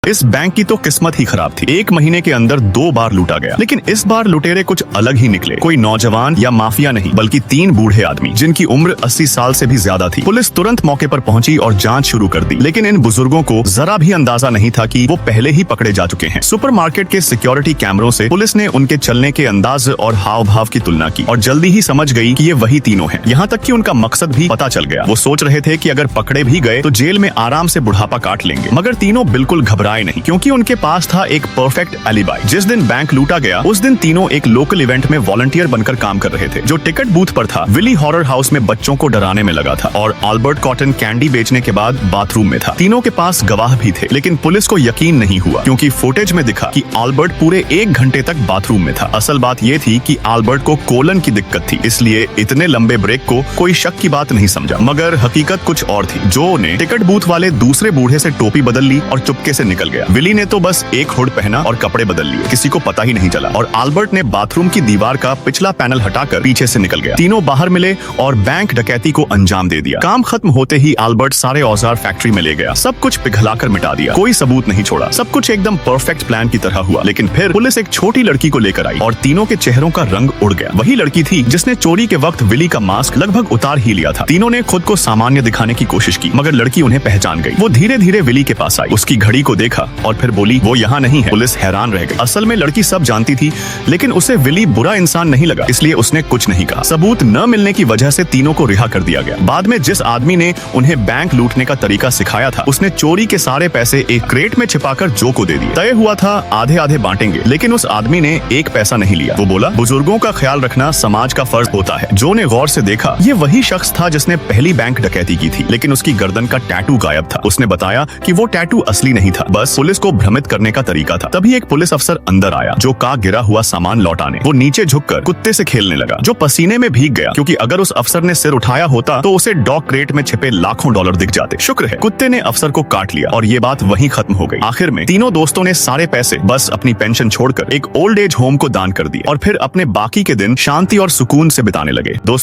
इस बैंक की तो किस्मत ही खराब थी। 1 महीने के अंदर 2 बार लूटा गया, लेकिन इस बार लुटेरे कुछ अलग ही निकले। कोई नौजवान या माफिया नहीं, बल्कि 3 बूढ़े आदमी जिनकी उम्र 80 साल से भी ज्यादा थी। पुलिस तुरंत मौके पर पहुंची और जांच शुरू कर दी, लेकिन इन बुजुर्गों को जरा भी अंदाजा नहीं था कि वो पहले ही पकड़े जा चुके हैं। सुपरमार्केट के सिक्योरिटी कैमरों से पुलिस ने उनके चलने के अंदाज और हाव भाव की तुलना की और जल्दी ही समझ गई कि ये वही तीनों हैं। यहाँ तक कि उनका मकसद भी पता चल गया। वो सोच रहे थे कि अगर पकड़े भी गए तो जेल में आराम से बुढ़ापा काट लेंगे, मगर तीनों बिल्कुल घबराए नहीं, क्योंकि उनके पास था एक परफेक्ट एलिबाई। जिस दिन बैंक लूटा गया उस दिन तीनों एक लोकल इवेंट में वॉलंटियर बनकर काम कर रहे थे। जो टिकट बूथ पर था, विली हॉरर हाउस में बच्चों को डराने में लगा था और अल्बर्ट कॉटन कैंडी बेचने के बाद बाथरूम में था। तीनों के पास गवाह भी थे, लेकिन पुलिस को यकीन नहीं हुआ, क्योंकि फुटेज में दिखा कि अल्बर्ट पूरे 1 घंटे तक बाथरूम में था। असल बात ये थी कि अल्बर्ट को कोलन की दिक्कत थी, इसलिए इतने लंबे ब्रेक को कोई शक की बात नहीं समझा। मगर हकीकत कुछ और थी। जो ने टिकट बूथ वाले दूसरे बूढ़े से टोपी बदल ली और चुपके से निकल गया। विली ने तो बस एक हुड पहना और कपड़े बदल लिए, किसी को पता ही नहीं चला। और अल्बर्ट ने बाथरूम की दीवार का पिछला पैनल हटाकर पीछे से निकल गया। तीनों बाहर मिले और बैंक डकैती को अंजाम दे दिया। काम खत्म होते ही अल्बर्ट सारे औजार फैक्ट्री में ले गया, सब कुछ पिघलाकर मिटा दिया, कोई सबूत नहीं छोड़ा। सब कुछ एकदम परफेक्ट प्लान की तरह हुआ। लेकिन फिर पुलिस एक छोटी लड़की को लेकर आई और तीनों के चेहरों का रंग उड़ गया। वही लड़की थी जिसने चोरी के वक्त विली का मास्क लगभग उतार ही लिया था। तीनों ने खुद को सामान्य दिखाने की कोशिश की, मगर लड़की उन्हें पहचान गई। वो धीरे धीरे विली के पास आई, उसकी घड़ी को देखा और फिर बोली, वो यहाँ नहीं है। पुलिस हैरान रह गई। असल में लड़की सब जानती थी, लेकिन उसे विली बुरा इंसान नहीं लगा, इसलिए उसने कुछ नहीं कहा। सबूत न मिलने की वजह से तीनों को रिहा कर दिया गया। बाद में जिस आदमी ने उन्हें बैंक लूटने का तरीका सिखाया था, उसने चोरी के सारे पैसे एक क्रेट में छिपाकर जो को दे दिए। तय हुआ था आधे आधे बांटेंगे, लेकिन उस आदमी ने 1 पैसा नहीं लिया। वो बोला, बुजुर्गों का ख्याल रखना समाज का फर्ज होता है। जो ने गौर से देखा, ये वही शख्स था जिसने पहली बैंक डकैती की थी, लेकिन उसकी गर्दन का टैटू गायब था। उसने बताया कि वो टैटू असली नहीं था, बस पुलिस को भ्रमित करने का तरीका था। तभी एक पुलिस अफसर अंदर आया, जो का गिरा हुआ सामान लौटाने। वो नीचे झुककर कुत्ते से खेलने लगा, जो पसीने में भीग गया, क्योंकि अगर उस अफसर ने सिर उठाया होता तो उसे डॉग क्रेट में छिपे लाखों डॉलर दिख जाते। शुक्र है कुत्ते ने अफसर को काट लिया और ये बात वहीं खत्म हो गई। आखिर में तीनों दोस्तों ने सारे पैसे बस अपनी पेंशन छोड़कर एक ओल्ड एज होम को दान कर दिए और फिर अपने बाकी के दिन शांति और सुकून से बिताने लगे। दोस्त